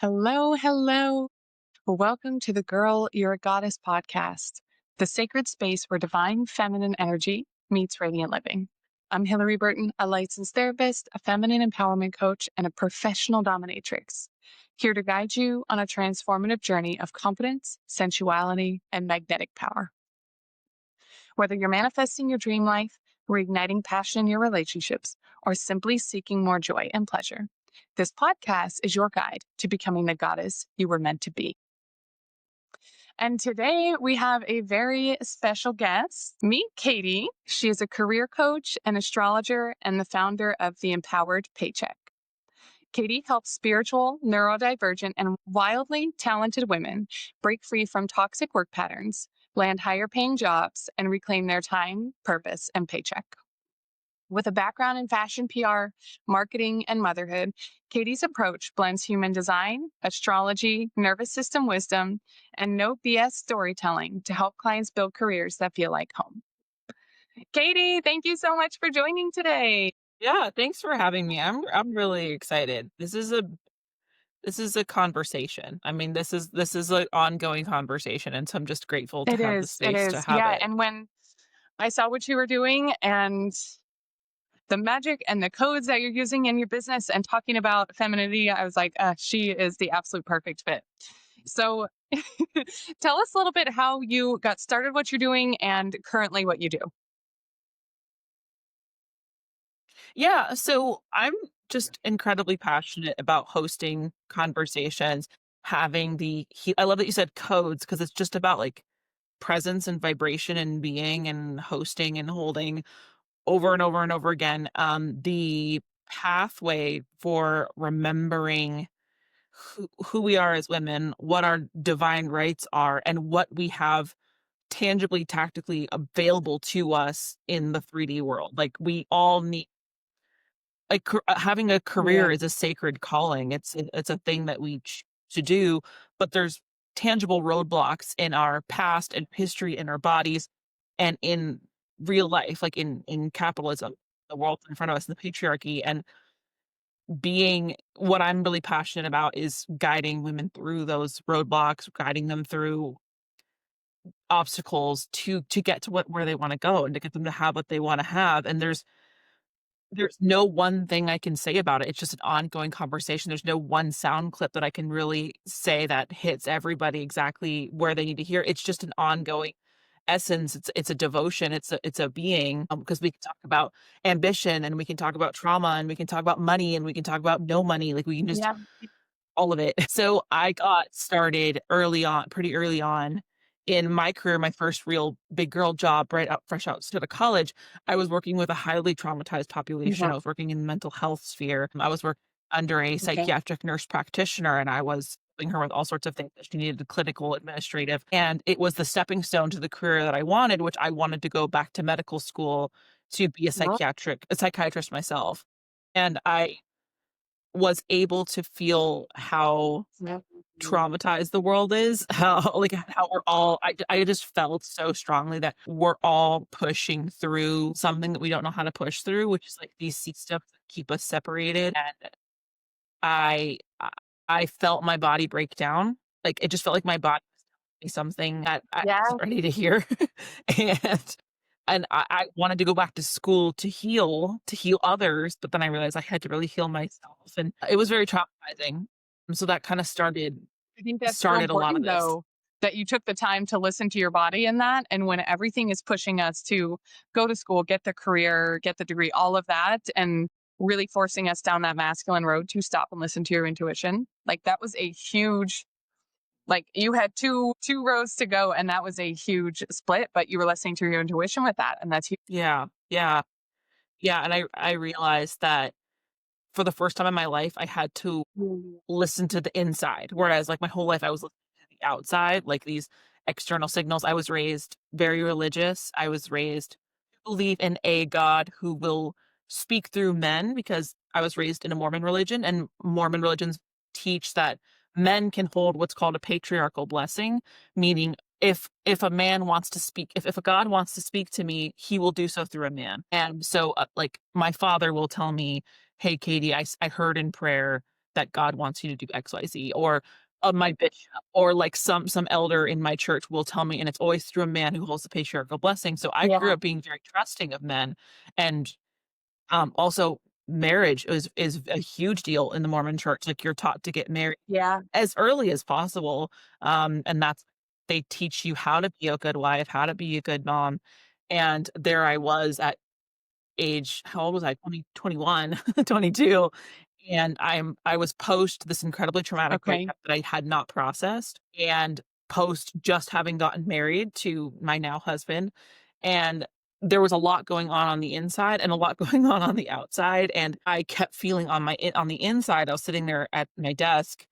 Hello, hello. Welcome to the Girl, You're a Goddess podcast, the sacred space where divine feminine energy meets radiant living. I'm Hilary Burton, a licensed therapist, a feminine empowerment coach, and a professional dominatrix, here to guide you on a transformative journey of confidence, sensuality, and magnetic power. Whether you're manifesting your dream life, reigniting passion in your relationships, or simply seeking more joy and pleasure, this podcast is your guide to becoming the goddess you were meant to be. And today we have a very special guest. Meet Katie. She is a career coach, an astrologer, and the founder of The Empowered Paycheck. Katie helps spiritual, neurodivergent, and wildly talented women break free from toxic work patterns, land higher paying jobs, and reclaim their time, purpose, and paycheck. With a background in fashion PR, marketing, and motherhood, Katie's approach blends human design, astrology, nervous system wisdom, and no BS storytelling to help clients build careers that feel like home. Katie, thank you so much for joining today. Yeah, thanks for having me. I'm really excited. This is a conversation. I mean, this is an ongoing conversation, and so I'm just grateful to It have the is. It space to is. have Yeah. it. And when I saw what you were doing and the magic and the codes that you're using in your business and talking about femininity, I was like, she is the absolute perfect fit. So tell us a little bit how you got started, what you're doing, and currently what you do. Yeah, so I'm just incredibly passionate about hosting conversations, having I love that you said codes because it's just about like presence and vibration and being and hosting and holding over and over and over again. The pathway for remembering who we are as women, what our divine rights are, and what we have tangibly, tactically available to us in the 3D world. Like we all need having a career Yeah. is a sacred calling. It's a thing that we to do, but there's tangible roadblocks in our past and history in our bodies and in real life, like in capitalism, the world in front of us, the patriarchy, and being what I'm really passionate about is guiding women through those roadblocks, guiding them through obstacles to get to where they wanna go and to get them to have what they wanna have, and there's no one thing I can say about it. It's just an ongoing conversation. There's no one sound clip that I can really say that hits everybody exactly where they need to hear. It's just an ongoing essence. It's a devotion. It's a being, because we can talk about ambition and we can talk about trauma and we can talk about money and we can talk about no money. Like we can just Yeah. all of it. So I got started early on, pretty early on in my career, my first real big girl job right out fresh out of college. I was working with a highly traumatized population. Mhm. I was working in the mental health sphere. I was working under a Okay. psychiatric nurse practitioner and I was helping her with all sorts of things that she needed, clinical, administrative. And it was the stepping stone to the career that I wanted, which I wanted to go back to medical school to be Well, a psychiatrist myself. And I was able to feel how yeah. traumatized the world is, how like, how we're all I just felt so strongly that we're all pushing through something that we don't know how to push through, which is, like, these steps that keep us separated, and I I I felt my body break down. Like, it just felt like my body was telling me something that I Yeah. wasn't ready to hear, and I wanted to go back to school to heal others, but then I realized I had to really heal myself, and it was very traumatizing. And so that kinda I think that's so started a lot of important, this. though, that you took the time to listen to your body in that. And when everything is pushing us to go to school, get the career, get the degree, all of that, and really forcing us down that masculine road to stop and listen to your intuition, like that was a huge, like you had two roads to go, and that was a huge split. But you were listening to your intuition with that, and that's huge. Yeah, yeah, yeah, and I realized that for the first time in my life, I had to Mm. listen to the inside, whereas, like, my whole life, I was listening to the outside, like, these external signals. I was raised very religious. I was raised to believe in a God who will speak through men because I was raised in a Mormon religion, and Mormon religions teach that men can hold what's called a patriarchal blessing, meaning if a man wants to speak if a God wants to speak to me, he will do so through a man. And so, like, my father will tell me, "Hey, Katie, I heard in prayer that God wants you to do XYZ, or my bishop, or like some elder in my church will tell me, and it's always through a man who holds the patriarchal blessing. So I grew Yeah. up being very trusting of men, and also marriage is a huge deal in the Mormon church. Like you're taught to get married Yeah. as early as possible, and that's they teach you how to be a good wife, how to be a good mom, and there I was at age how old was I? 20, 21, 22, and I was post this incredibly traumatic Okay. breakup that I had not processed, and post just having gotten married to my now husband, and there was a lot going on the inside and a lot going on the outside, and I kept feeling on the inside, I was sitting there at my desk.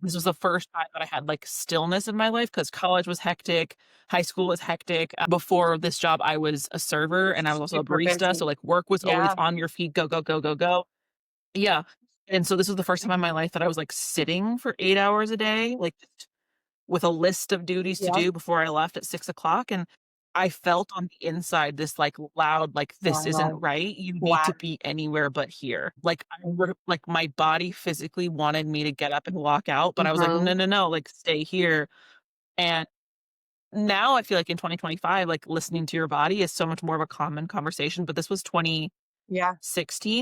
This was the first time that I had, like, stillness in my life because college was hectic, high school was hectic. Before this job, I was a server and I was also a Super barista, so, busy. like, work was always Yeah. on your feet, go, go, go, go, go. Yeah, and so this was the first time in my life that I was, like, sitting for 8 hours a day, like, just with a list of duties to Yeah. do before I left at 6 o'clock, and I felt on the inside this, like, loud, like, "This isn't Wow. right, you need Wow. to be anywhere but here." Like, like, my body physically wanted me to get up and walk out, but I was like, "No, Mhm. no, no, like, stay here." And now I feel like in 2025, like, listening to your body is so much more of a common conversation, but this was Yeah.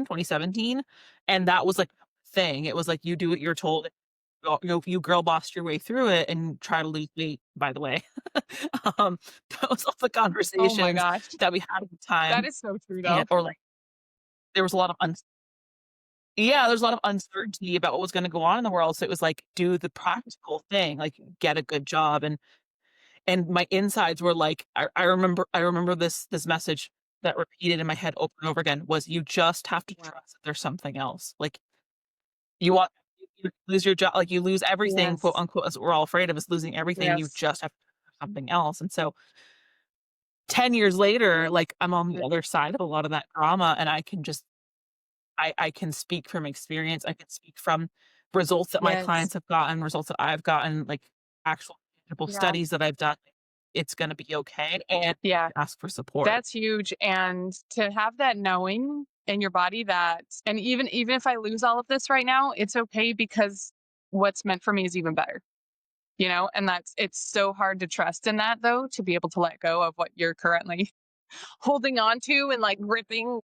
2017, and that was, like, a thing. It was like, you do what you're told, you girl bossed your way through it and try to lose weight, by the way. Um, that was all the Oh my conversations gosh. that we had at the That time, is so true though. and or, like, there was a lot of yeah, there's a lot of uncertainty about what was gonna go on in the world, so it was like, do the practical thing, like, get a good job, and my insides were like I remember this message that repeated in my head over and over again was, "You just have to Wow. trust that there's something else." Like, you want you lose your job, like, you lose everything, quote, Yes. unquote, that's what we're all afraid of is losing everything, you Yes. just have to do something else, and so 10 years later, like, I'm on the Mm. other side of a lot of that drama, and I can just I can speak from experience, I can speak from results that my Yes. clients have gotten, results that I've gotten, like, actual tangible Yeah. studies that I've done. It's gonna be okay, and Yeah. ask for support. That's huge. And to have that knowing in your body that, and even if I lose all of this right now, it's okay because what's meant for me is even better. And it's so hard to trust in that though, to be able to let go of what you're currently holding on to and like gripping,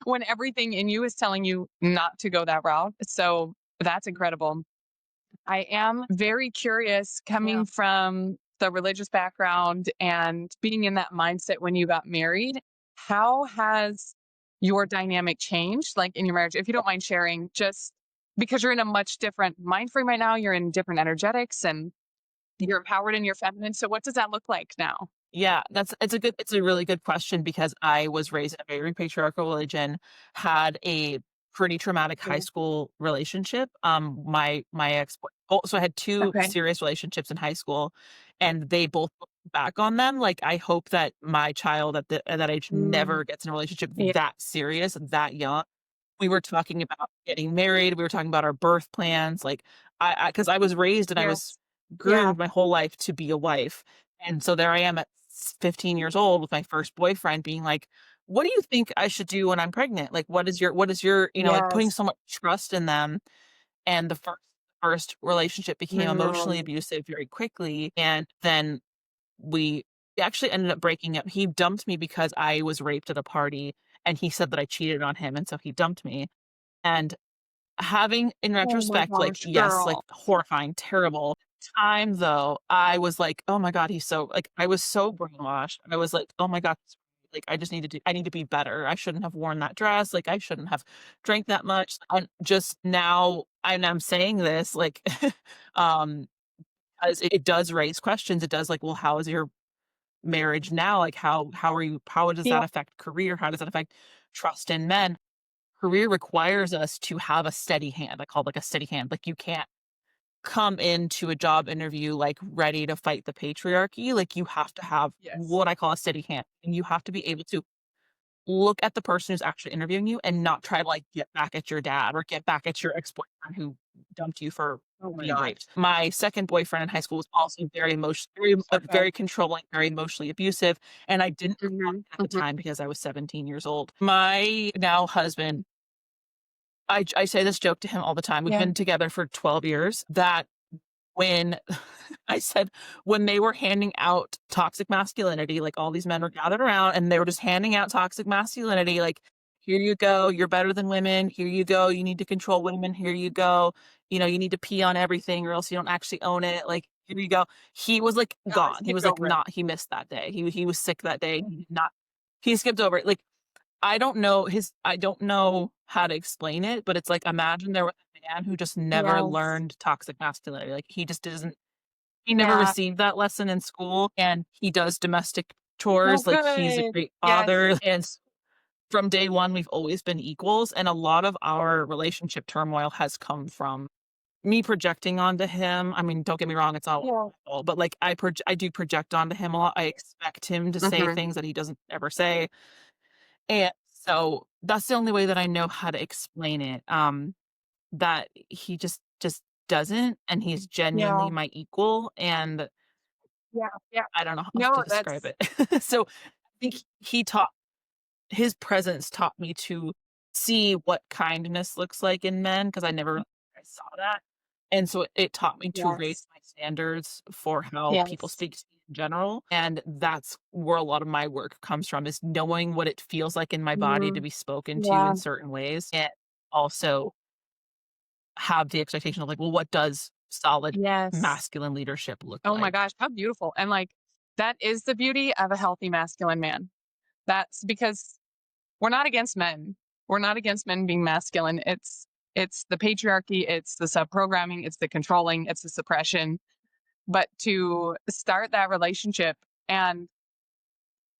when everything in you is telling you not to go that route. So that's incredible. I am very curious Yeah. coming from the religious background and being in that mindset when you got married. How has your dynamic changed, like in your marriage? If you don't mind sharing, just because you're in a much different mind frame right now, you're in different energetics and you're empowered in your feminine. So, what does that look like now? Yeah, it's a really good question because I was raised in a very patriarchal religion, had a pretty traumatic high Yeah. school relationship. My ex oh, so I had 2 Okay. serious relationships in high school, and they both look back on them. Like, I hope that my child at that age Mm, never gets in a relationship yeah. that serious and that young. We were talking about getting married, we were talking about our birth plans, like, because I was raised and I was Yes. Yeah. groomed my whole life to be a wife, and so there I am at 15 years old with my first boyfriend being like, "What do you think I should do when I'm pregnant? Like, what is your" like, putting Yes. so much trust in them, and the first relationship became emotionally Mm, abusive very quickly, and then we actually ended up breaking up. He dumped me because I was raped at a party, and he said that I cheated on him, and so he dumped me. And having in oh my retrospect, like, gosh, yes, like, girl. horrifying, terrible. Time, though, I was like, "Oh my god, he's so" like, I was so brainwashed. I was like, "Oh my god, like, I need to be better. I shouldn't have worn that dress, like, I shouldn't have drank that much." And just now and I'm saying this, like, um, as it does raise questions. It does, like, "Well, how is your marriage now? Like, how does Yeah. that affect career? How does that affect trust in men?" Career requires us to have a steady hand. I call it like a steady hand. Like, you can't come into a job interview like ready to fight the patriarchy. Like, you have to have Yes. what I call a steady hand. And you have to be able to look at the person who's actually interviewing you and not try to like get back at your dad or get back at your ex-boyfriend who dumped you for Oh my being gosh. raped. My second boyfriend in high school was also very Okay. very controlling, very emotionally abusive, and I didn't realize Mhm. it at the Mhm. time because I was 17 years old. My now husband I say this joke to him all the time. We've Yeah. been together for 12 years that when I said when they were handing out toxic masculinity, like all these men were gathered around and they were just handing out toxic masculinity, like, here you go, you're better than women. Here you go, you need to control women. Here you go, you need to pee on everything or else you don't actually own it. Like, here you go. He was like Oh, I gone. He skipped was like over it. not, he missed that day. He was sick that day. He did not, he skipped over it. Like, I don't know how to explain it, but it's like imagine there was a man who just never Yes. learned toxic masculinity. Like he just doesn't he never Yeah. received that lesson in school, and he does domestic Oh, chores, like, he's a good. great Yes. father, and from day one, we've always been equals, and a lot of our relationship turmoil has come from me projecting onto him. I mean, don't get me wrong, it's all Yeah. wonderful, but, like, I do project onto him a lot. I expect him to say Mhm. things that he doesn't ever say, and so that's the only way that I know how to explain it, that he just doesn't, and he's genuinely Yeah. my equal, and Yeah. Yeah. I don't know how else to No, describe that's it. So, I think he taught his presence taught me to see what kindness looks like in men because I never really I saw that, and so it taught me to raise yes. my standards for how people Yes. speak to me in general, and that's where a lot of my work comes from, is knowing what it feels like in my body to Mhm. be spoken to Yeah. in certain ways, and also have the expectation of, like, well, what does solid Yes. masculine leadership look Oh my like? gosh, how beautiful. And like that is the beauty of a healthy masculine man. That's because we're not against men. We're not against men being masculine. It's the patriarchy, it's the subprogramming, it's the controlling, it's the suppression. But to start that relationship, and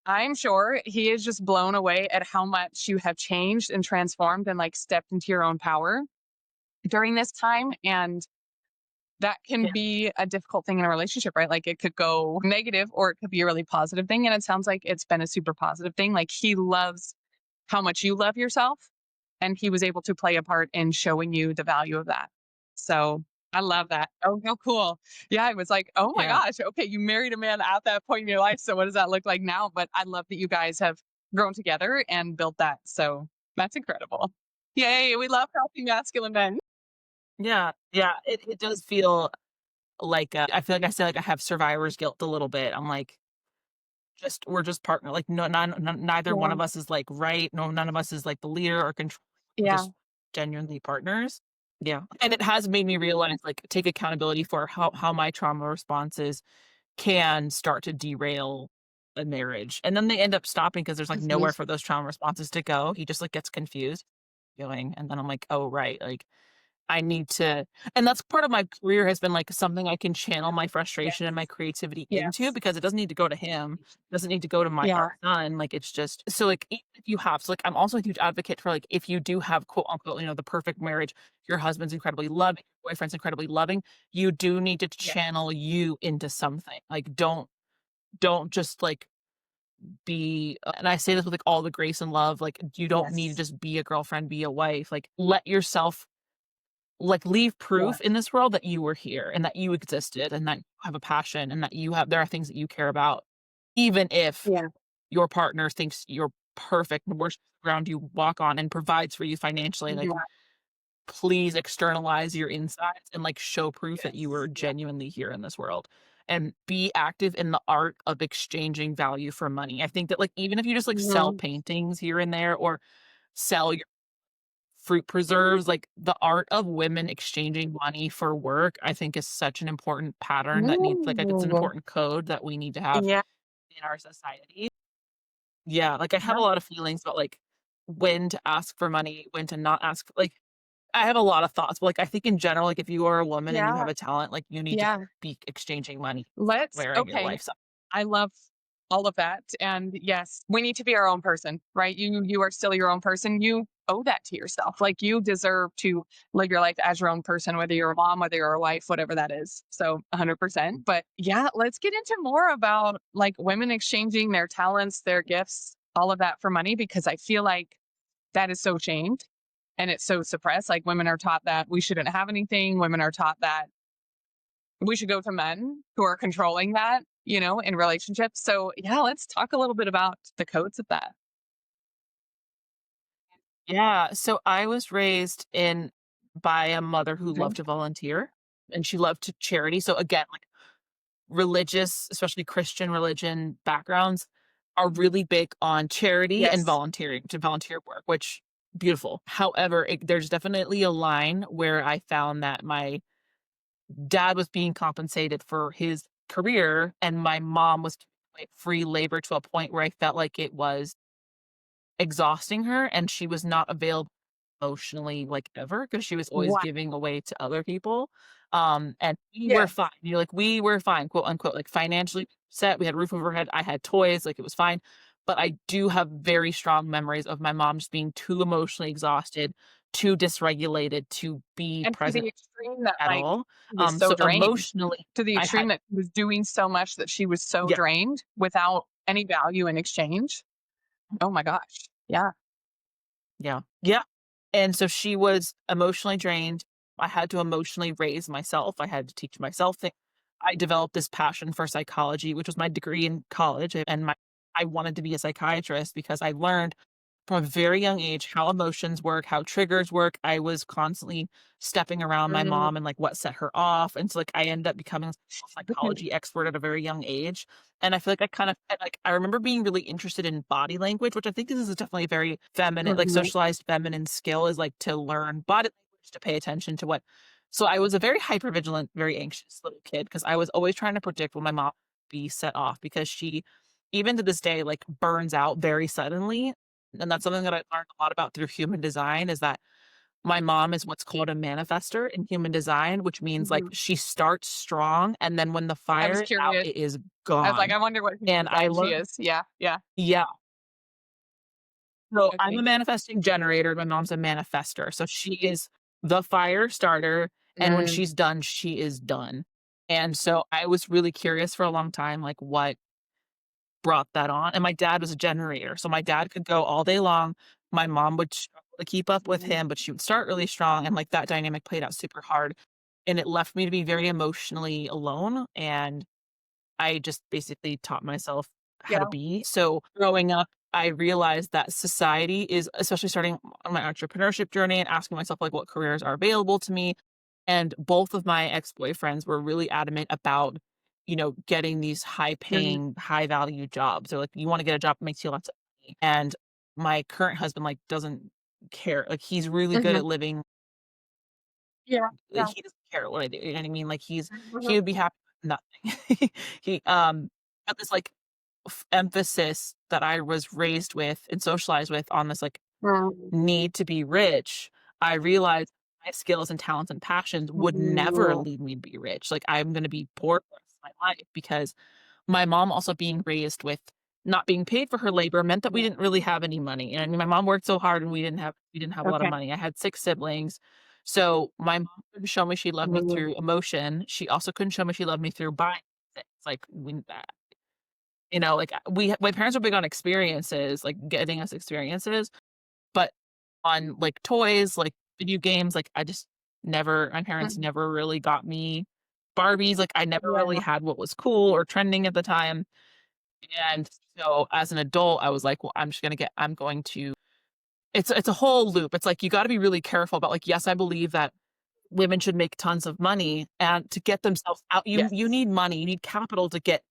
I'm sure he is just blown away at how much you have changed and transformed and like stepped into your own power during this time. And that can Yeah, be a difficult thing in a relationship, right? Like it could go negative or it could be a really positive thing. And it sounds like it's been a super positive thing. Like he loves how much you love yourself, and he was able to play a part in showing you the value of that. So I love that. Oh, how cool. Yeah, I was like, oh my yeah, goch, okay, you married a man at that point in your life. So what does that look like now? But I love that you guys have grown together and built that. So that's incredible. Yay, we love healthy masculine men. yeah, yeah, it does feel like, I feel like I say, like, I have survivor's guilt a little bit. I'm like, we're just partner like, no neither one Yeah. of us is, like, right, no, none of us is, like, the leader or control we're Yeah. just genuinely partners. Yeah, and it has made me realize, like, take accountability for how my trauma responses can start to derail a marriage, and then they end up stopping because there's, like, Mhm. nowhere for those trauma responses to go. He just, like, gets confused doing, and then I'm like, "Oh, right, like, I need to," and that's part of my career has been, like, something I can channel my frustration and my Yes. creativity into Yes. because it doesn't need to go to him, it doesn't need to go to our Yeah. son, like, it's just so, like, even if you have so, like, I'm also a huge advocate for, like, if you do have, quote, unquote, "the perfect marriage," your husband's incredibly loving, your boyfriend's incredibly loving, you do need to Yeah. channel you into something, like, don't just, like, be and I say this with, like, all the grace and love, like, you don't need to Yes. just be a girlfriend, be a wife, like, let yourself like, leave Yeah. proof in this world that you were here and that you existed and that you have a passion and that there are things that you care about, even if Yeah. your partner thinks you're perfect and worships the ground you walk on and provides for you financially, like, Yeah. please externalize your insides and, like, show proof that you were Yes. Yeah. genuinely here in this world, and be active in the art of exchanging value for money. I think that, like, even if you just, like, sell Mhm. paintings here and there or sell fruit preserves, like, the art of women exchanging money for work, I think is such an important pattern that needs like, it's an Ooh. important code that we need to have Yeah. in our society. Yeah, like, I have Yeah. a lot of feelings about, like, when to ask for money, when to not ask like, I have a lot of thoughts, but, like, I think in general, like, if you are a woman and you Yeah. have a talent, like, you need to Yeah. be exchanging money, Let's wearing your okay. lifestyle. I love all of that. And yes, we need to be our own person, right? You are still your own person. You owe that to yourself. Like you deserve to live your life as your own person, whether you're a mom, whether you're a wife, whatever that is. So 100%. But yeah, let's get into more about like women exchanging their talents, their gifts, all of that for money, because I feel like that is so shamed and it's so suppressed. Like women are taught that we shouldn't have anything. Women are taught that we should go to men who are controlling that, in relationships. So, yeah, let's talk a little bit about the codes of that. Yeah, so I was raised in by a mother who Okay. loved to volunteer, and she loved to charity. So again, like religious, especially Christian religion backgrounds are really big on charity and Yes. volunteering to volunteer work, which beautiful. However, there's definitely a line where I found that my dad was being compensated for his career and my mom was doing, like, free labor to a point where I felt like it was exhausting her and she was not available emotionally, like, ever, because she was always Wow. giving away to other people, and we were Yes. fine, like, "We were fine," quote, unquote, like, financially set, we had a roof over our head, I had toys, like, it was fine, but I do have very strong memories of my mom just being too emotionally exhausted, too dysregulated to be And to present the extreme that, at like, all, she was so so drained, emotionally, to the I had extreme that she was doing so much that she was so yeah. drained without any value in exchange. Oh my gosh. Yeah. Yeah. Yeah. And so she was emotionally drained. I had to emotionally raise myself. I had to teach myself things. I developed this passion for psychology, which was my degree in college. And I wanted to be a psychiatrist because I learned from a very young age how emotions work, how triggers work. I was constantly stepping around my Mm. mom and like what set her off. And so like I ended up becoming a psychology expert at a very young age. And I feel like I kind of like I remember being really interested in body language, which I think this is definitely a very feminine, like Mhm. socialized feminine skill is like to learn body language, to pay attention to what. So I was a very hyper vigilant, very anxious little kid because I was always trying to predict when my mom would be set off because she, even to this day, like burns out very suddenly. And that's something that I learned a lot about through human design is that my mom is what's called a manifester in human design, which means like Mhm. she starts strong and then when the I was fire is out, curious. it is I was like, gone. I wonder what human And I design she learned is. Yeah, yeah. yeah. So I'm a Okay. manifesting generator, my mom's a manifester. So she is the fire starter, and when Mm. she's done, she is done. And so I was really curious for a long time, like what brought that on. And my dad was a generator. So my dad could go all day long. My mom would struggle to keep up with Mhm. him, but she would start really strong. And like that dynamic played out super hard. And it left me to be very emotionally alone. And I just basically taught myself how to Yeah. be. So growing up, I realized that society is especially starting on my entrepreneurship journey and asking myself like what careers are available to me. And both of my ex-boyfriends were really adamant about, getting these high Mhm. paying, high value jobs. They're like, you want to get a job that makes you lots of money. And my current husband like doesn't care. Like he's really good Mhm. at living Yeah, like, yeah. he doesn't care what I do, you know what I mean? Like, he Mhm. would be happy with nothing. He, had this, like, emphasis that I was raised with and socialized with on this, like, Mm. need to be rich. I realized my skills and talents and passions would never Mm. lead me to be rich. Like, I'm gonna be poor for the rest of my life because my mom also being raised with not being paid for her labor meant that we didn't really have any money, and I mean, my mom worked so hard and we didn't have a lot of Okay. money. I had 6 siblings, so my mom couldn't show me she loved me Mhm. through emotion. She also couldn't show me she loved me through buying things, like, like, my parents were big on experiences, like, getting us experiences, but on, like, toys, like, video games, like, I just never my parents Mhm. never really got me Barbies, like, I never really Yeah. had what was cool or trending at the time. And so as an adult, I was like, "Well, I'm going to." It's a whole loop. It's like you gotta be really careful about, like, yes, I believe that women should make tons of money, and to get themselves out, you Yes. need money, you need capital to get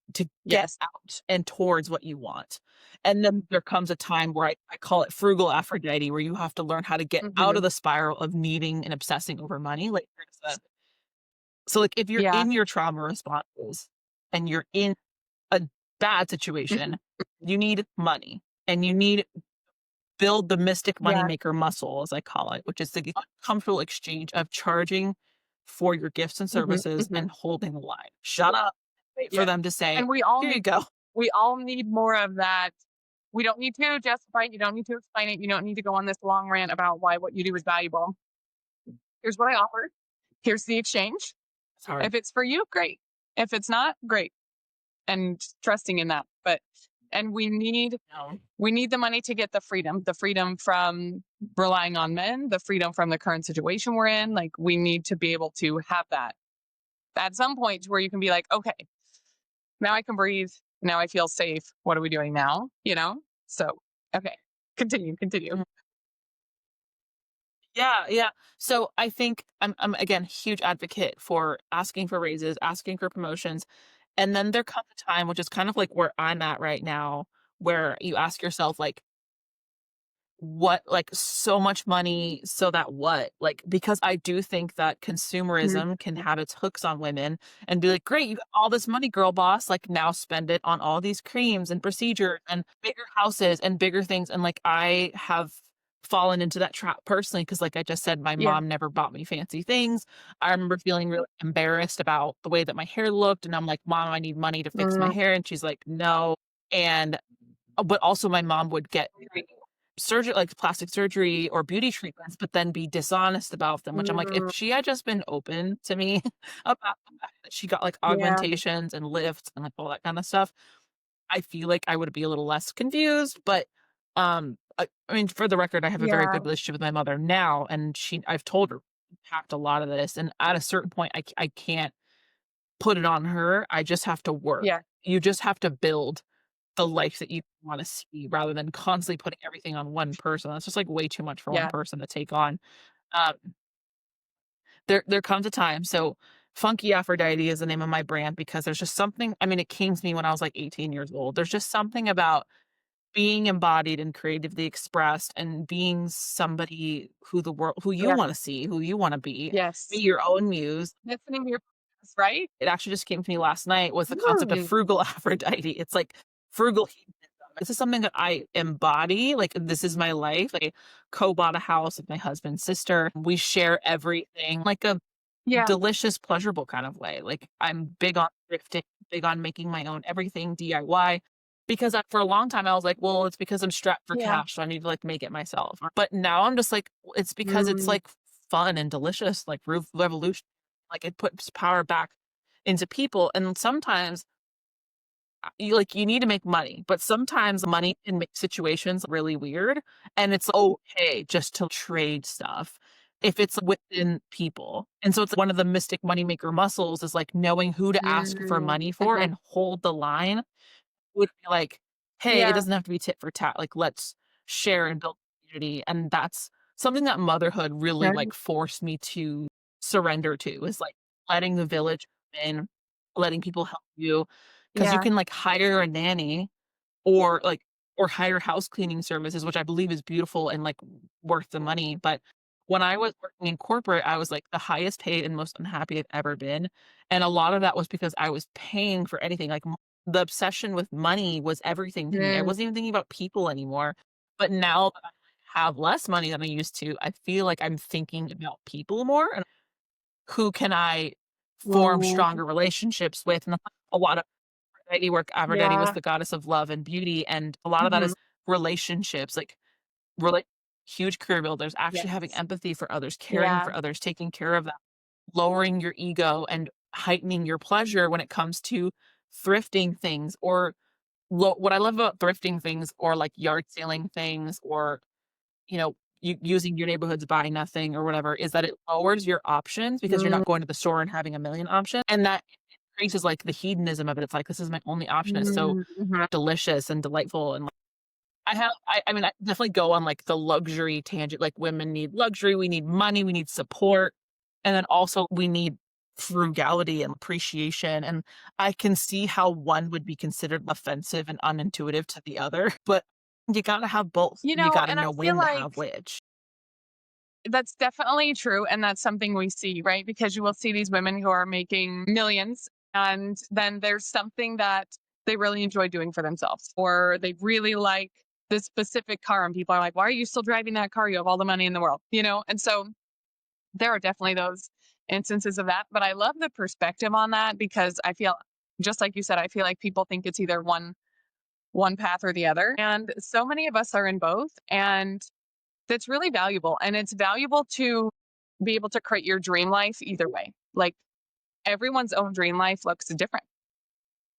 Yes. out and towards what you want. And then there comes a time where I call it frugal Aphrodite, where you have to learn how to get out of Mhm. the spiral of needing and obsessing over money, like Chris said. So, like, if you're Yeah. in your trauma responses and you're in a bad Mhm. situation, you need money and you need build the mystic Yeah. moneymaker muscle, as I call it, which is the uncomfortable exchange of charging for your gifts and Mhm. services Mhm. and holding the line. Shut up. Wait for Yes. them to say, And we all here you need go. we all need more of that. We don't need to justify it, you don't need to explain it, you don't need to go on this long rant about why what you do is valuable. Here's what I offer. Here's the exchange. It's hard. If it's for you, great. If it's not, great. And trusting in that. But and No. we need the money to get the freedom from relying on men, the freedom from the current situation we're in. Like we need to be able to have that at some point where you can be like, okay, now I can breathe. Now I feel safe. What are we doing now? You know? So, okay. Continue, continue. Yeah, yeah. So I think I'm again huge advocate for asking for raises, asking for promotions, and then there comes a time, which is kind of like where I'm at right now, where you ask yourself like, what, like, so much money, so that what? Like, because I do think that Mhm. consumerism can have its hooks on women and be like, "Great, you got all this money, girl boss, like, now spend it on all these creams and procedures and bigger houses and bigger things," and, like, I have fallen into that trap personally because, like I just said, my Yeah. mom never bought me fancy things. I remember feeling really embarrassed about the way that my hair looked, and I'm like, "Mom, I need money to fix my Mm, hair," and she's like, "No," and but also my mom would get surgery, like plastic surgery or beauty treatments, but then be dishonest about them, which I'm like, if mm, she had just been open to me about the fact that she got like yeah, augmentations and lifts and like all that kind of stuff, I feel like I would be a little less confused. But I mean, for the record, I have a very yeah, good relationship with my mother now, and I've told her packed a lot of this, and at a certain point, I can't put it on her. I just have to work. yeah, You just have to build the life that you wanna see rather than constantly putting everything on one person. That's just, like, way too much for one yeah, person to take on. Um, there comes a time so Funky Aphrodite is the name of my brand because there's just something, I mean, it came to me when I was, like, 18 years old. There's just something about being embodied and creatively expressed and being somebody who you yeah, wanna see, who you wanna be yes. your own muse. That's the name of your podcast, right? It actually just came to me last night was the concept of Mm, frugal Aphrodite. It's like frugal hedonism. This is something that I embody, like, this is my life. Like, I co-bought a house with my husband's sister. We share everything, like a yeah, delicious, pleasurable kind of way. Like, I'm big on thrifting, big on making my own everything DIY because for a long time, I was like, "Well, it's because I'm strapped for yeah, cash, so I need to, like, make it myself." But now I'm just like, it's because it's, mm, like, fun and delicious, like, revolution. Like, it puts power back into people, and sometimes, you need to make money, but sometimes money can make situations really weird, and it's okay just to trade stuff if it's within people, and so it's one of the mystic moneymaker muscles is, like, knowing who to ask for money for mhm, and hold the line would be like, "Hey, it yeah, doesn't have to be tit for tat, like, let's share and build community," and that's something that motherhood really, right, like, forced me to surrender to, is, like, letting the village in, letting people help you, because you yeah, can, like, hire a nanny or, like or hire house cleaning services, which I believe is beautiful and, like, worth the money, but when I was working in corporate, I was, like, the highest paid and most unhappy I've ever been, and a lot of that was because I was paying for anything, like, the obsession with money was everything to me. I mm, wasn't even thinking about people anymore, but now that I have less money than I used to, I feel like I'm thinking about people more and who can I form mm, stronger relationships with, and a lot of Aphrodite work. Aphrodite was yeah, the goddess of love and beauty, and a lot of that mhm, is relationships, like, really huge career builders, actually having yes, empathy for others, caring yeah, for others, taking care of them, lowering your ego and heightening your pleasure when it comes to thrifting things or what I love about thrifting things or, like, yard selling things or, using your neighborhood's buy nothing or whatever, is that it lowers your options because you're mm, not going to the store and having a million options, and that increases, like, the hedonism of it. It's like, "This is my only option. It's so mm, mhm. delicious and delightful," and, like, I mean, I definitely go on, like, the luxury tangent, like, women need luxury, we need money, we need support, and then also we need frugality and appreciation, and I can see how one would be considered offensive and unintuitive to the other, but you gotta have both, You and you know, gotta and I know feel when to like have which. that's definitely true, and that's something we see, right? Because you will see these women who are making millions, and then there's something that they really enjoy doing for themselves, or they really like this specific car, and people are like, "Why are you still driving that car? You have all the money in the world," you know? And so there are definitely those instances of that, but I love the perspective on that because I feel just like you said, I feel like people think it's either one path or the other, and so many of us are in both, and that's really valuable, and it's valuable to be able to create your dream life either way. Like, everyone's own dream life looks different.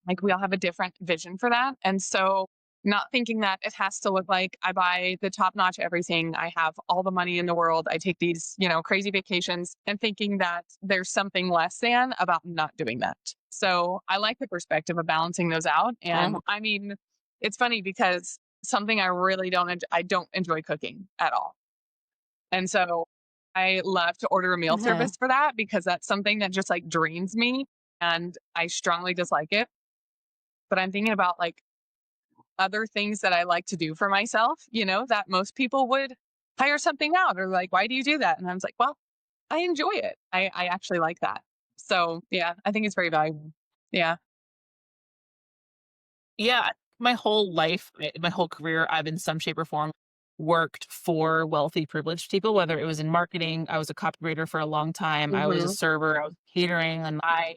Like, we all have a different vision for that, and so not thinking that it has to look like I buy the top-notch everything, I have all the money in the world, I take these, crazy vacations, and thinking that there's something less than about not doing that. So, I like the perspective of balancing those out, and, Mhm. I mean, it's funny because something I really don't enj I don't enjoy cooking at all. And so I love to order a meal Yeah. service for that because that's something that just like drains me and I strongly dislike it. But I'm thinking about like other things that I like to do for myself, that most people would hire something out or like, why do you do that? And I was like, well, I enjoy it. I actually like that. So yeah, I think it's very valuable. Yeah. Yeah, my whole life, my whole career, I've in some shape or form worked for wealthy, privileged people, whether it was in marketing, I was a copywriter for a long time, I was a Hmm. server, I was catering, and I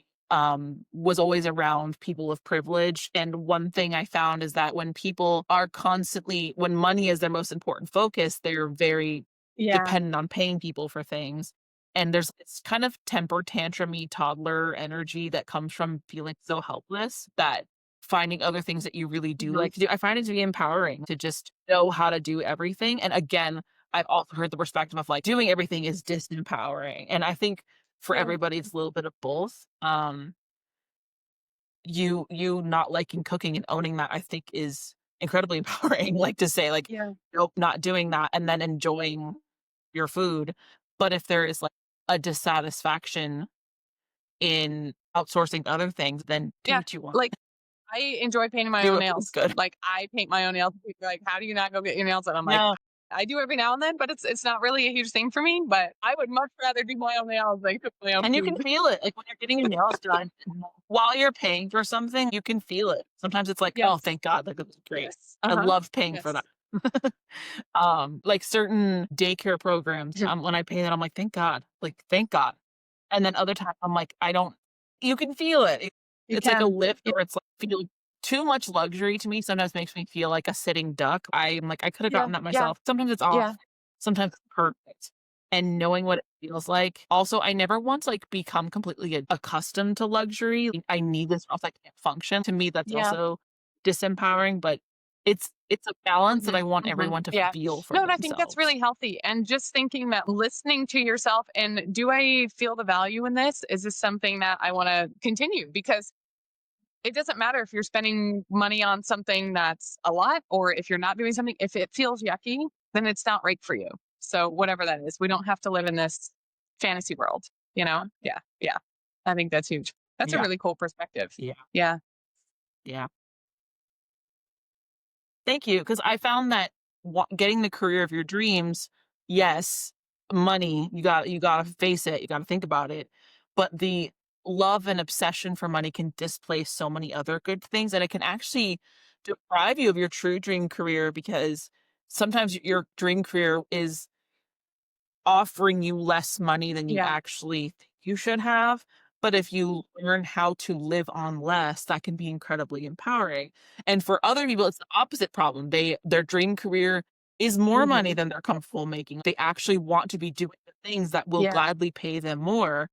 was always around people of privilege. And one thing I found is that when people are constantly, when money is their most important focus, they're very Yeah. dependent on paying people for things. And there's this kind of temper tantrumy toddler energy that comes from feeling so helpless that finding other things that you really do Hmm. like to do. I find it to be empowering to just know how to do everything. And again, I've also heard the perspective of like doing everything is disempowering. And I think for Yeah. everybody it's a little bit of both. You not liking cooking and owning that I think is incredibly empowering. Like to say like, Yeah. nope, not doing that and then enjoying your food. But if there is like a dissatisfaction in outsourcing other things, then do Yeah. what you want. Like I enjoy painting my Do own what feels nails. good. Like I paint my own nails. People are like, how do you not go get your nails done? I'm like, No. I do every now and then, but it's not really a huge thing for me. But I would much rather do my own nails than cook my own And you can food. feel it, like, when you're getting your nails done, while you're paying for something, you can feel it. Sometimes it's like, "Oh, Yes. thank God, like, that was great." Yes. I Uh-huh. love paying for that. Yes. Like, certain daycare programs, Mhm. when I pay that, I'm like, "Thank God," like, "Thank God." And then other times, I'm like, I don't you can feel it. You It's like a can. lift Yeah. or it's like feel too much luxury to me sometimes makes me feel like a sitting duck. I'm like, "I coulda Yeah. gotten that Yeah. myself." Sometimes it's off, Yeah. sometimes it's perfect. And knowing what it feels like. Also, I never want to, like, become completely accustomed to luxury. Like, I need this or else I can't function. To me, that's Yeah. also disempowering, but it's a balance that Mhm, I want mhm, everyone to yeah. feel for No, and I think that's themselves. really healthy, and just thinking that listening to yourself and do I feel the value in this? Is this something that I wanna continue? Because it doesn't matter if you're spending money on something that's a lot or if you're not doing something, if it feels yucky, then it's not right for you. So whatever that is, we don't have to live in this fantasy world, you know? Yeah, yeah. I think that's huge. That's a Yeah, really cool perspective. yeah, Yeah, yeah. Thank you, because I found that getting the career of your dreams, yes, money, you gotta face it, you gotta think about it, but the love and obsession for money can displace so many other good things, and it can actually deprive you of your true dream career because sometimes your dream career is offering you less money than you yeah. actually think you should have. But if you learn how to live on less, that can be incredibly empowering. And for other people, it's the opposite problem. Their dream career is more money Mhm. than they're comfortable making. They actually want to be doing the things that will Yeah. gladly pay them more,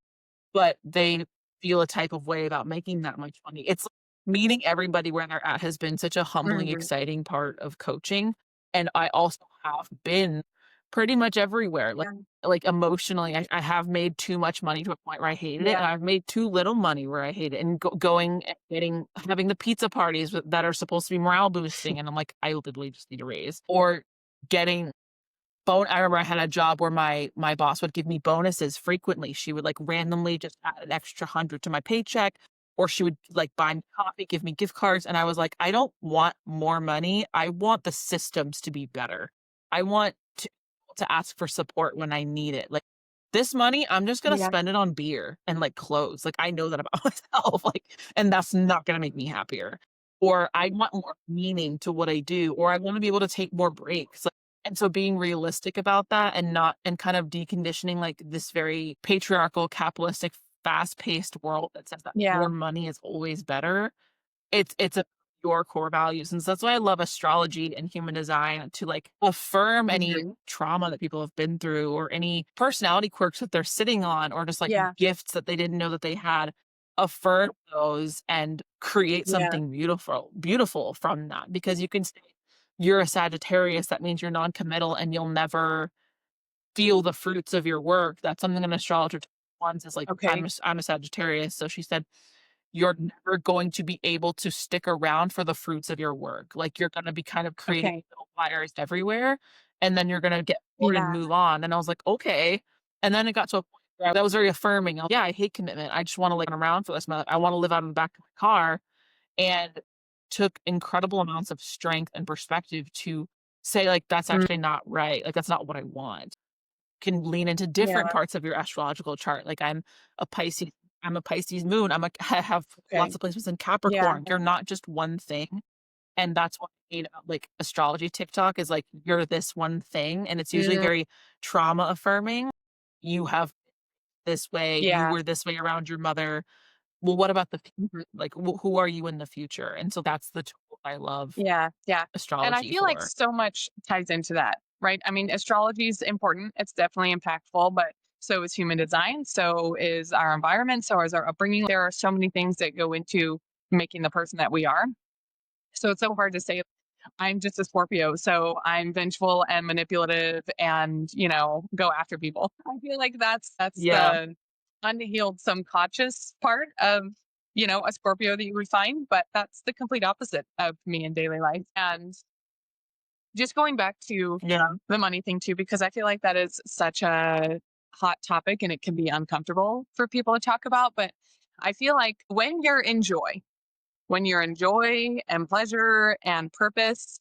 but they feel a type of way about making that much money. It's meeting everybody where they're at has been such a humbling, Mhm. exciting part of coaching. And I also have been pretty much everywhere. Yeah. Like emotionally, I have made too much money to a point where I hated it, Yeah. and I've made too little money where I hate it. And going and getting having the pizza parties that are supposed to be morale boosting, and I'm like, I literally just need a raise. Or getting I remember I had a job where my boss would give me bonuses frequently. She would, like, randomly just add an extra 100 to my paycheck, or she would, like, buy me coffee, give me gift cards, and I was like, "I don't want more money. I want the systems to be better. I want to ask for support when I need it. Like, this money, I'm just gonna Yeah. spend it on beer and, like, clothes. Like, I know that about myself, like, and that's not gonna make me happier. Or I want more meaning to what I do, or I wanna be able to take more breaks. And so being realistic about that and not and kind of deconditioning, like, this very patriarchal, capitalistic, fast-paced world that says that Yeah. more money is always better, it's a your core values, and so that's why I love astrology and human design to, like, affirm any Mhm. trauma that people have been through or any personality quirks that they're sitting on or just, like, Yeah. gifts that they didn't know that they had. Affirm those and create Yeah. something beautiful from that because you can say, "You're a Sagittarius," that means you're non-committal and you'll never feel the fruits of your work. That's something an astrologer once is like, Okay. I'm a Sagittarius," so she said, "You're never going to be able to stick around for the fruits of your work. Like, you're gonna be kind of creating Okay. little fires everywhere, and then you're gonna get bored and Yeah. move on." And I was like, "Okay." And then it got to a point where that was very affirming. Yeah, I hate commitment. I just want to like run around for this month. I want to live out in the back of my car, and took incredible amounts of strength and perspective to say like that's Mm, actually not right. Like that's not what I want. Can lean into different yeah. parts of your astrological chart. Like a Pisces, I'm a Pisces moon. I have lots Okay. of placements in Yeah. Capricorn. You're not just one thing. And that's what I hate about like astrology TikTok is like you're this one thing. And it's usually Mm, very trauma affirming. You have this way, you yeah. were this way around your mother. Well, what about the Mhm. like who are you in the future? And so that's the tool I love Yeah. Yeah. And I astrology feel like for. so much ties into that, right? I mean, astrology is important. It's definitely impactful, but so is human design. So is our environment. So is our upbringing. There are so many things that go into making the person that we are. So it's so hard to say I'm just a Scorpio, so I'm vengeful and manipulative and, go after people. I feel like that's Yeah. the unhealed subconscious part of, a Scorpio that you would find, but that's the complete opposite of me in daily life. And just going back to Yeah. the money thing too, because I feel like that is such a hot topic and it can be uncomfortable for people to talk about. But I feel like when you're in joy and pleasure and purpose,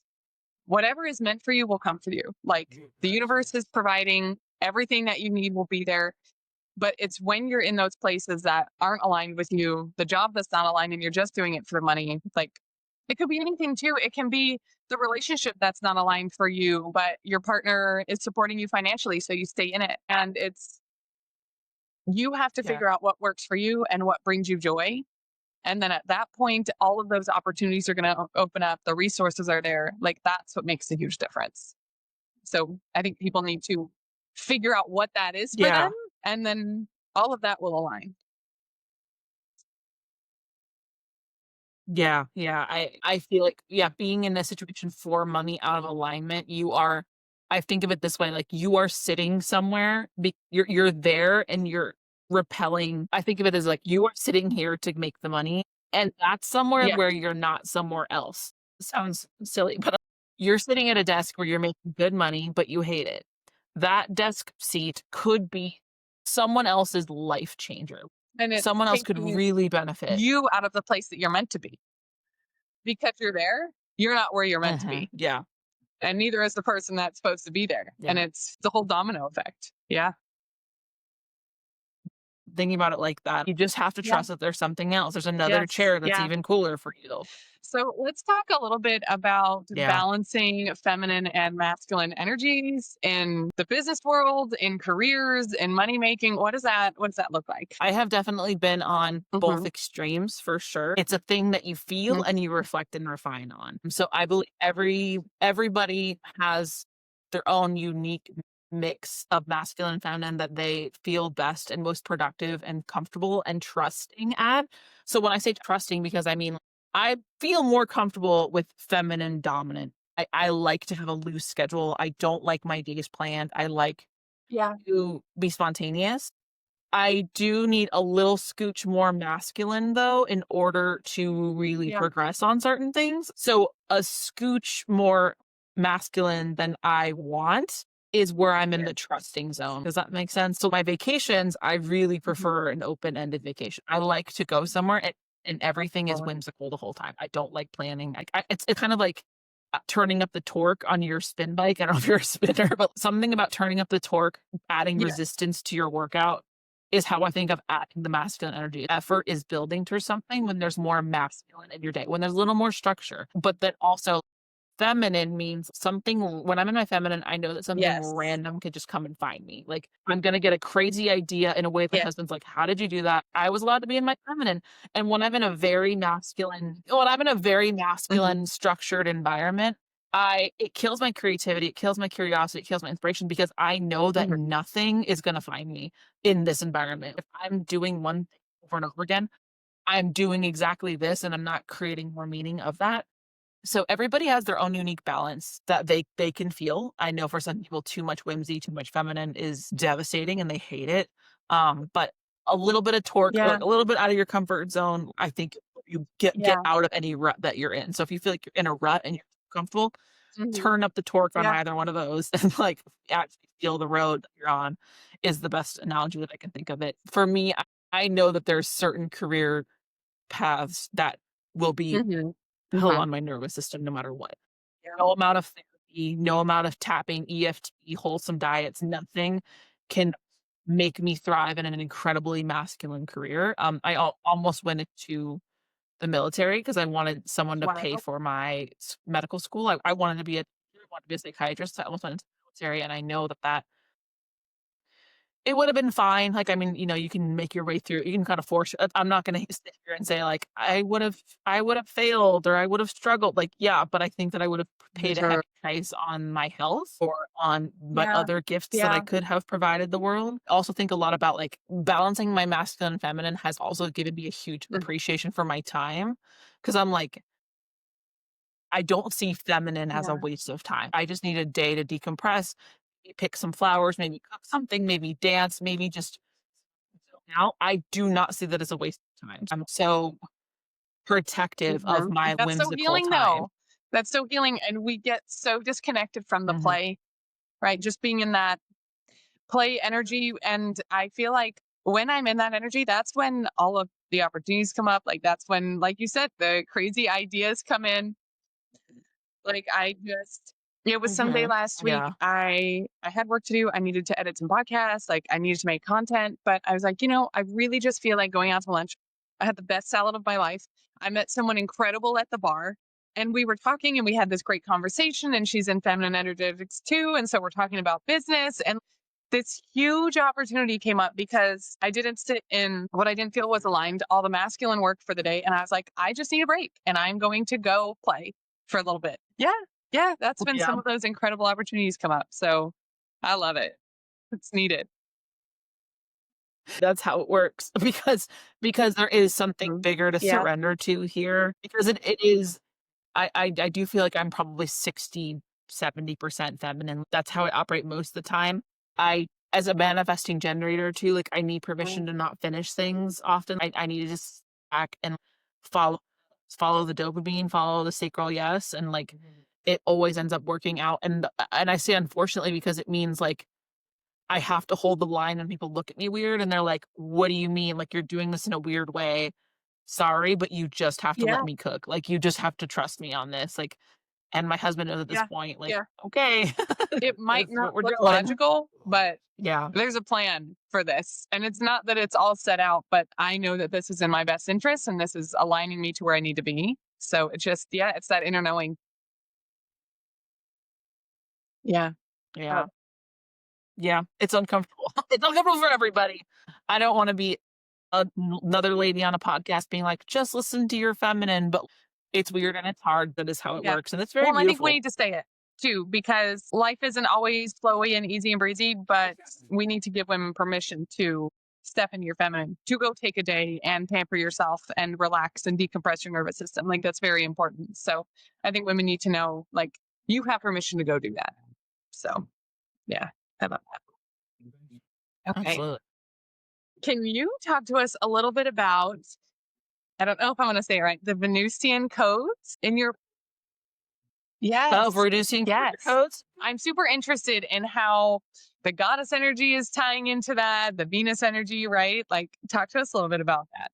whatever is meant for you will come for you. Like the universe is providing everything that you need will be there. But it's when you're in those places that aren't aligned with you, the job that's not aligned, and you're just doing it for money. Like it could be anything too. It can be the relationship that's not aligned for you, but your partner is supporting you financially. So you stay in it. And you have to Yeah. figure out what works for you and what brings you joy. And then at that point, all of those opportunities are going to open up. The resources are there. Like that's what makes a huge difference. So I think people need to figure out what that is for them, Yeah. and then all of that will align. Yeah, yeah. I feel like yeah, being in a situation for money out of alignment, you are I think of it this way, like you are sitting somewhere, you're there and you're repelling. I think of it as like you are sitting here to make the money and that's somewhere Yeah. where you're not somewhere else. Sounds silly, but you're sitting at a desk where you're making good money, but you hate it. That desk seat could be someone else's life changer. And it's Someone else could taking really benefit. you out of the place that you're meant to be because you're there. You're not where you're meant to Mhm. be. Yeah. And neither is the person that's supposed to be there. And Yeah. it's the whole domino effect. Yeah. Thinking about it like that, you just have to Yeah. trust that there's something else. There's another Yes. chair that's Yeah. even cooler for you. So let's talk a little bit about Yeah. balancing feminine and masculine energies in the business world, in careers, in money making. What does that look like? I have definitely been on both Hmm. extremes for sure. It's a thing that you feel and you reflect and refine on. So I believe everybody has their own unique mix of masculine and feminine that they feel best and most productive and comfortable and trusting at. So when I say trusting, because I mean I feel more comfortable with feminine dominant. I like to have a loose schedule. I don't like my days planned. I like Yeah. to be spontaneous. I do need a little scooch more masculine though in order to really Yeah. progress on certain things. So a scooch more masculine than I want is where I'm in Yeah. the trusting zone. Does that make sense? So my vacations, I really Mhm. prefer an open-ended vacation. I like to go somewhere and everything is Totally. whimsical the whole time. I don't like planning. It's kind of like turning up the torque on your spin bike. I don't know if you're a spinner, but something about turning up the torque, adding Yes. resistance to your workout is how I think of adding the masculine energy. Effort is building towards something when there's more masculine in your day, when there's a little more structure. But then also feminine means something when I'm in my feminine, I know that something Yes. random could just come and find me. Like I'm gonna get a crazy idea in a way my Yeah. husband's like, how did you do that? I was allowed to be in my feminine. And when I'm in a very Mhm. masculine structured environment, I it kills my creativity, it kills my curiosity, it kills my inspiration because I know that Mhm. nothing is gonna find me in this environment. If I'm doing one thing over and over again, I'm doing exactly this and I'm not creating more meaning of that. So everybody has their own unique balance that they can feel. I know for some people too much whimsy, too much feminine is devastating and they hate it. But a little bit of torque, Yeah. like a little bit out of your comfort zone, I think you get Yeah. out of any rut that you're in. So if you feel like you're in a rut and you're comfortable, Mhm. turn up the torque on Yeah. either one of those and, like, actually feel the road that you're on is the best analogy that I can think of it. For me, I know that there's certain career paths that will be Mhm. pull Uh-huh. on my nervous system no matter what. Yeah. No amount of therapy, no amount of tapping, EFT, wholesome diets, nothing can make me thrive in an incredibly masculine career. I almost went into the military because I wanted someone to pay Wow. for my medical school. I wanted to be I wanted to be a psychiatrist. So I almost went into the military, and I know that it would have been fine, like, I mean, you can make your way through you can kinda force I'm not gonna sit here and say, like, I would have failed or I would have struggled, like, yeah, but I think that I would have paid a Sure. heavy price on my health or on my Yeah. other gifts that I Yeah. could have provided the world. I also think a lot about, like, balancing my masculine and feminine has also given me a huge Mm. appreciation for my time because 'cause I'm like, I don't see feminine as a Yeah. waste of time. I just need a day to decompress, maybe pick some flowers, maybe cook something, maybe dance, maybe just now. I do not see that as a waste of time. I'm so protective of Mhm. my That's so whimsical healing, time. though. That's so healing, and we get so disconnected from the Mhm, play, right? Just being in that play energy, and I feel like when I'm in that energy, that's when all of the opportunities come up, like, that's when, like you said, the crazy ideas come in. Like, it was Sunday mhm. last week. Yeah. I had work to do. I needed to edit some podcasts, like, I needed to make content, but I was like, I really just feel like going out to lunch. I had the best salad of my life. I met someone incredible at the bar, and we were talking, and we had this great conversation, and she's in feminine energetics too, and so we're talking about business, and this huge opportunity came up because I didn't sit in what I didn't feel was aligned to all the masculine work for the day, and I was like, "I just need a break, and I'm going to go play for a little bit." Yeah, yeah, that's when Yeah. some of those incredible opportunities come up, so I love it. It's needed. That's how it works because there is something Mhm. bigger to Yeah. surrender to here because it is I do feel like I'm probably 60-70% feminine. That's how I operate most of the time. I as a manifesting generator too, like, I need Mhm. permission to not finish things often. I need to just back and follow follow the dopamine, follow the sacral yes, and, like, it always ends up working out, and I say unfortunately because it means, like, I have to hold the line and people look at me weird and they're like, "What do you mean? Like, you're doing this in a weird way. Sorry, but you just have to let Yeah, me cook. Like, you just have to trust me on this." Like, and my husband knows at this yeah, point, like, yeah. "Okay, It might this is not what we're look doing." logical, but Yeah, there's a plan for this, and it's not that it's all set out, but I know that this is in my best interest, and this is aligning me to where I need to be, so it's just yeah, it's that inner knowing. Yeah. Uh, yeah, yeah. It's uncomfortable. It's uncomfortable for everybody. I don't wanna be another lady on a podcast being like, "Just listen to your feminine," but it's weird and it's hard. That is how it Yeah. works, and it's Well, very and I think we beautiful. need to say it too, because life isn't always flowy and easy and breezy, but we need to give women permission to step into your feminine, to go take a day and pamper yourself and relax and decompress your nervous system. Like that's very important. So I think women need to know, like, you have permission to go do that. So yeah, I love that. Okay. Absolutely. Can you talk to us a little bit about, I don't know if I want to say it right, the Venusian codes in your Oh, yes. reducing career Yes. codes? I'm super interested in how the goddess energy is tying into that, the Venus energy, right? Like, talk to us a little bit about that.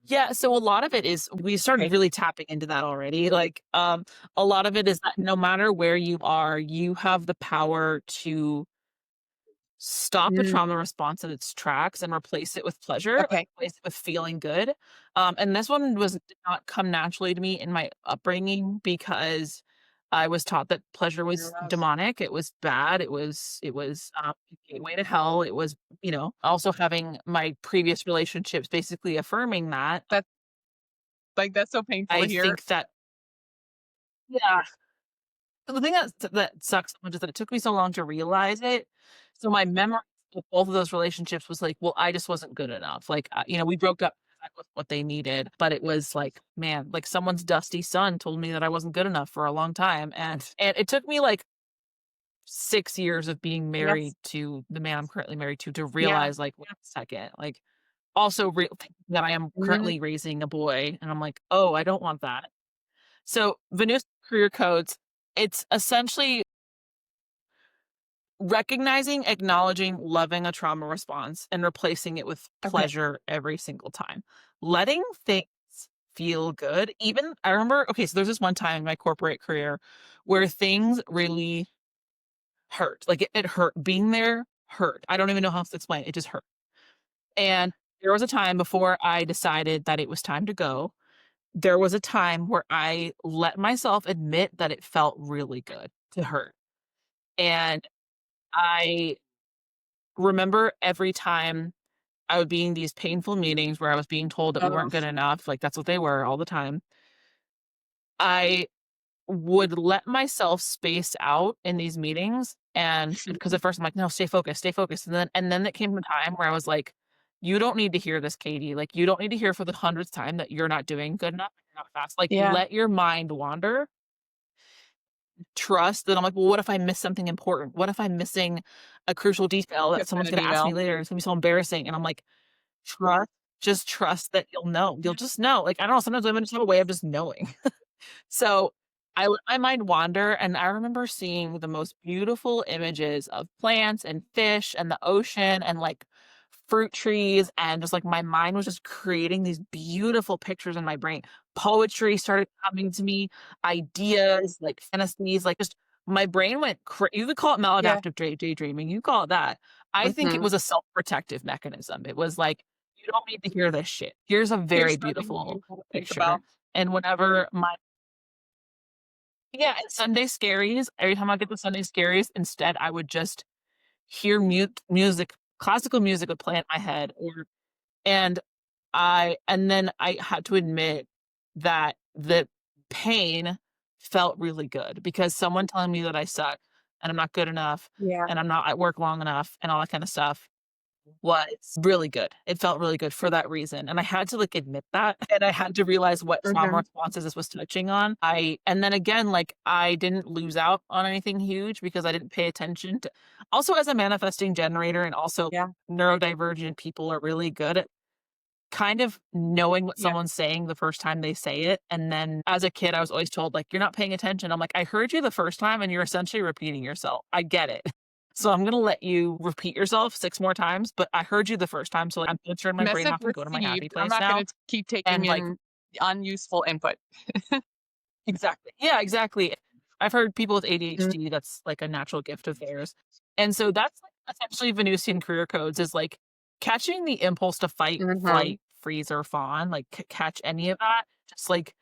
Yeah, so a lot of it is we started Okay. really tapping into that already. Like, a lot of it is that no matter where you are, you have the power to stop a Mm, trauma response in its tracks and replace it with pleasure, like okay. replace it with feeling good. And this one did not come naturally to me in my upbringing because I was taught that pleasure was demonic. It was bad. It was a gateway to hell. It was, also having my previous relationships basically affirming that. That's like that's so painful to I hear. think that, yeah, the thing that sucks so much is that it took me so long to realize it. So my memory of both of those relationships was like, well, I just wasn't good enough. Like, we broke up 'cause that was what they needed, but it was like, man, like someone's dusty son told me that I wasn't good enough for a long time, and it took me like 6 years of being Yes. married to the man I'm currently married to Yeah. realize, like, wait a second, like, also thinking that I am Mhm. currently raising a boy, and I'm like, oh, I don't want that. So Venus career codes, it's essentially recognizing, acknowledging, loving a trauma response and replacing it with Okay. pleasure every single time. Letting things feel good. Even I remember, okay, so there's this one time in my corporate career where things really hurt. Like it hurt. Being there hurt. I don't even know how else to explain it. It just hurt. And there was a time before I decided that it was time to go. There was a time where I let myself admit that it felt really good to hurt. And I remember every time I would be in these painful meetings where I was being told that we Oh, weren't good enough, like that's what they were all the time. I would let myself space out in these meetings and because at first I'm like, "No, stay focused, stay focused." And then it came a time where I was like, "You don't need to hear this, Katie. Like, you don't need to hear for the 100th time that you're not doing good enough, you're not fast. Like, yeah. let your mind wander. Trust that." I'm like, "Well, what if I miss something important? What if I'm missing a crucial detail that Just send someone's an gonna ask me email. later? It's gonna be so embarrassing." And I'm like, "Trust, just trust that you'll know. You'll just know." Like, I don't know, sometimes women just have a way of just knowing. So, I let my mind wander, and I remember seeing the most beautiful images of plants and fish and the ocean and, like, fruit trees, and just, like, my mind was just creating these beautiful pictures in my brain. Poetry started coming to me, ideas, like, fantasies, like, just my brain went you could call it Yeah. maladaptive daydreaming, you call it that. I think it Mhm. was a self-protective mechanism. It was like, "You don't need to hear this shit. Here's a very Here's something beautiful beautiful to think picture." about. And whenever my yeah, and Sunday scaries, every time I get the Sunday scaries, instead, I would just hear music, classical music would play in my head, or and then I had to admit that the pain felt really good because someone telling me that I suck and I'm not good enough Yeah. and I'm not at work long enough and all that kind of stuff was really good. It felt really good for that reason, and I had to, like, admit that, and I had to realize what trauma Mhm. responses this was touching on. I and then again, like, I didn't lose out on anything huge because I didn't pay attention to also, as a manifesting generator and also Yeah. neurodivergent people are really good at kind of knowing what Yeah. someone's saying the first time they say it, and then as a kid, I was always told, like, "You're not paying attention." I'm like, "I heard you the first time, and you're essentially repeating yourself. I get it. So I'm gonna let you repeat yourself 6 more times, but I heard you the first time, so, like, I'm gonna turn my brain Message off and go to my happy received. I'm place not now." gonna keep taking And, like in unuseful input. exactly. Yeah, exactly. I've heard people with Mm. ADHD, that's, like, a natural gift of theirs. And so that's, like, essentially Venusian career codes is, like, catching the impulse to fight, Mhm. flight, freeze, or fawn, like, catch any of that, just, like,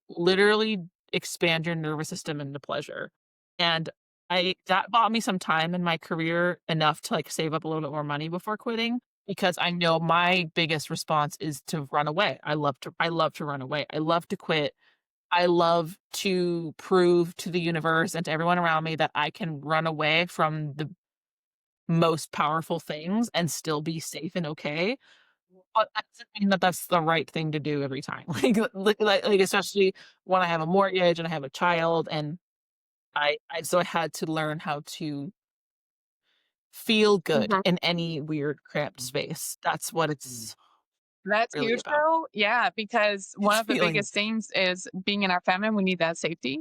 literally expand your nervous system into pleasure. And I that bought me some time in my career enough to, like, save up a little bit more money before quitting because I know my biggest response is to run away. I love to run away. I love to quit. I love to prove to the universe and to everyone around me that I can run away from the most powerful things and still be safe and okay. But that doesn't mean that that's the right thing to do every time. Like, especially when I have a mortgage and I have a child, and I had to learn how to feel good Mhm. in any weird cramped space. That's what it's That's really huge about. though. Yeah, because one It's of the feeling biggest things is being in our family, we need that safety.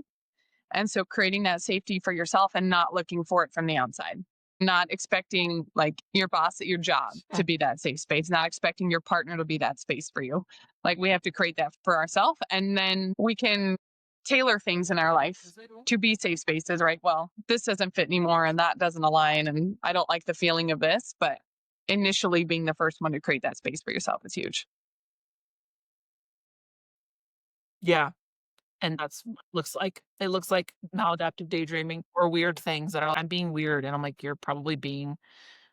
And so creating that safety for yourself and not looking for it from the outside. Not expecting like your boss at your job to yeah. be that safe space, not expecting your partner to be that space for you. Like we have to create that for ourselves and then we can tailor things in our life to be safe spaces, right? Well, this doesn't fit anymore and that doesn't align and I don't like the feeling of this, but initially being the first one to create that space for yourself is huge. Yeah. And that's what it looks like maladaptive daydreaming or weird things that are I'm being weird, and I'm like, "You're probably being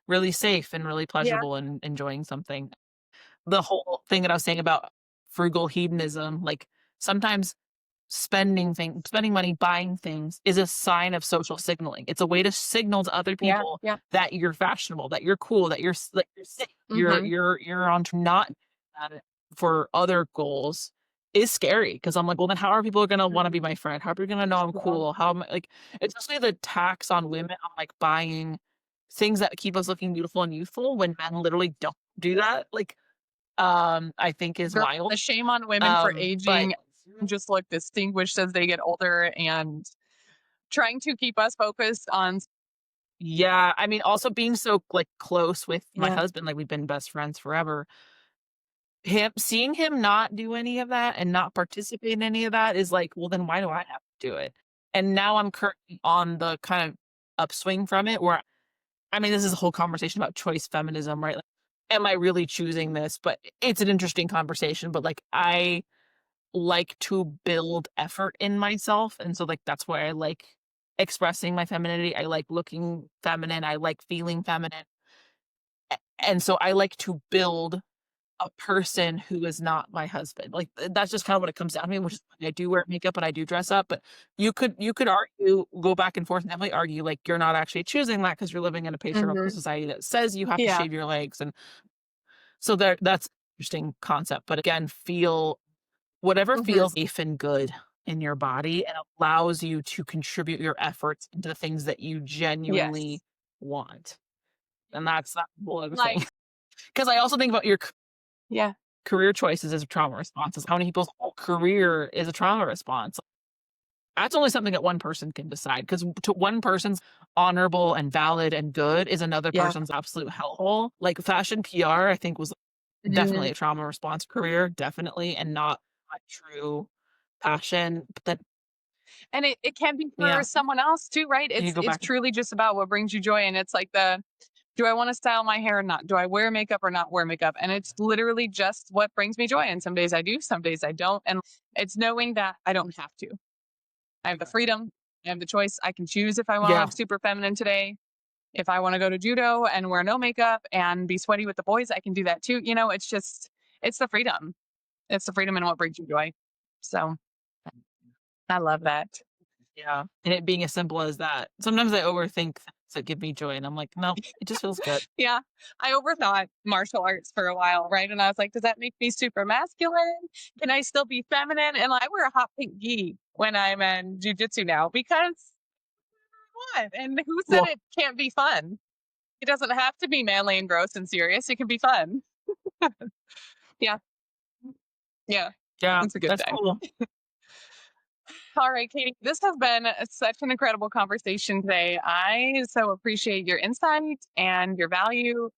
really safe and really Yeah. pleasurable and enjoying something." The whole thing that I was saying about frugal hedonism, like, sometimes spending money buying things is a sign of social signaling. It's a way to signal to other Yeah. people Yeah. that you're fashionable, that you're cool, that you're safe, Hmm. you're on to not at it for other goals is scary because 'cause I'm like, "Well, then how are people gonna wanna be my friend? How are people gonna know I'm Yeah. cool? How am I" like, especially the tax on women on, like, buying things that keep us looking beautiful and youthful when men literally don't do that, like, I think is Girl, wild. the shame on women for But aging. just look distinguished as they get older and trying to keep us focused on. Yeah, I mean, also being so, like, close with my Yeah. husband, like, we've been best friends forever. Him seeing him not do any of that and not participate in any of that is like, "Well, then why do I have to do it?" And now I'm currently on the kind of upswing from it where I mean, this is a whole conversation about choice feminism, right? Like, am I really choosing this? But it's an interesting conversation, but, like, I like to build effort in myself, and so, like, that's why I like expressing my femininity. I like looking feminine, I like feeling feminine, and so I like to build a person who is not my husband. Like, that's just kinda what it comes down to me, which is why I do wear makeup and I do dress up, but you could argue go back and forth and definitely argue, like, you're not actually choosing that because 'cause you're living in a patriarchal Mhm. society that says you have to Yeah. shave your legs, and so that's an interesting concept, but again, feel whatever Mhm. feels safe and good in your body and allows you to contribute your efforts into the things that you genuinely Yes. want, and that's a whole other thing. Like, Because I also think about your yeah. career choices as trauma responses. How many people's whole career is a trauma response? That's only something that one person can decide because to one person's honorable and valid and good is another Yeah. person's absolute hellhole. Like fashion PR, I think was definitely Mhm. a trauma response career, definitely, and not a true passion. But then, And it can be for yeah, someone else too, right? you It's go it's back. truly just about what brings you joy, and it's like the, do I wanna style my hair or not? Do I wear makeup or not wear makeup? And it's literally just what brings me joy, and some days I do, some days I don't, and it's knowing that I don't have to. I have the freedom, I have the choice, I can choose if I wanna Yeah, look super feminine today. If I wanna go to judo and wear no makeup and be sweaty with the boys, I can do that too, it's just it's the freedom. It's the freedom and what brings you joy. So, I love that. yeah, and it being as simple as that. Sometimes I overthink things that give me joy, and I'm like, no, it just feels good. Yeah, I overthought martial arts for a while, right? And I was like, does that make me super masculine? Can I still be feminine? And I wear a hot pink gi when I'm in jujitsu now because what? And who said Well, it can't be fun? It doesn't have to be manly and gross and serious. It can be fun. Yeah, yeah, yeah, it's a good that's time. cool. All right, Katie, this has been such an incredible conversation today. I so appreciate your insight and your value.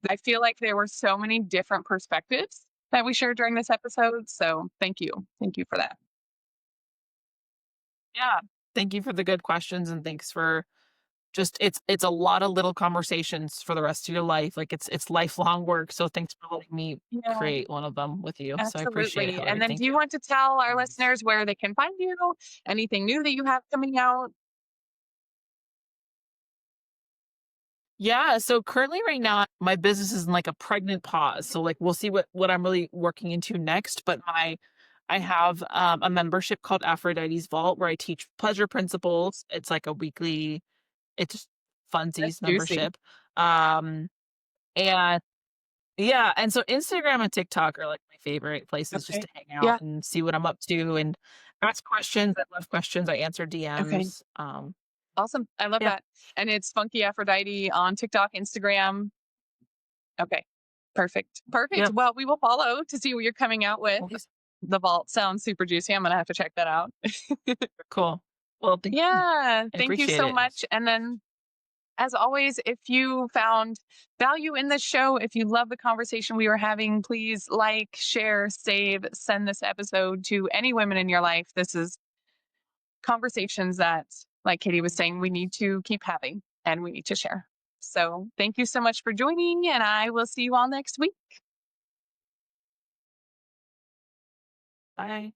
I feel like there were so many different perspectives that we shared during this episode. So thank you. Thank you for that. Yeah. Thank you for the good questions and thanks for just it's a lot of little conversations for the rest of your life. Like it's lifelong work. So thanks for letting me Yeah, create one of them with you. So I appreciate it, absolutely. And Hillary. then do Thank you you. want to tell our listeners where they can find you? Anything new that you have coming out? Yeah. So currently right now my business is in like a pregnant pause. So like we'll see what I'm really working into next. But I have a membership called Aphrodite's Vault where I teach pleasure principles. It's like a weekly, it's just That's funsies juicy. membership. Um and Yeah, and so Instagram and TikTok are, like, my favorite places just Okay. to hang out Yeah. and see what I'm up to and ask questions. I love questions. I answer Okay. DMs. Awesome. I love Yeah, that. And it's Funky Aphrodite on TikTok, Instagram. Okay. Perfect. Perfect. yep. Well, we will follow to see what you're coming out with. Well, this The vault sounds super juicy. I'm gonna have to check that out. cool. Well, thank you. Yeah. I Thank you appreciate so it. much. And then as always, if you found value in this show, if you love the conversation we were having, please like, share, save, send this episode to any women in your life. This is conversations that, like Katie was saying, we need to keep having and we need to share. So thank you so much for joining, and I will see you all next week. Bye.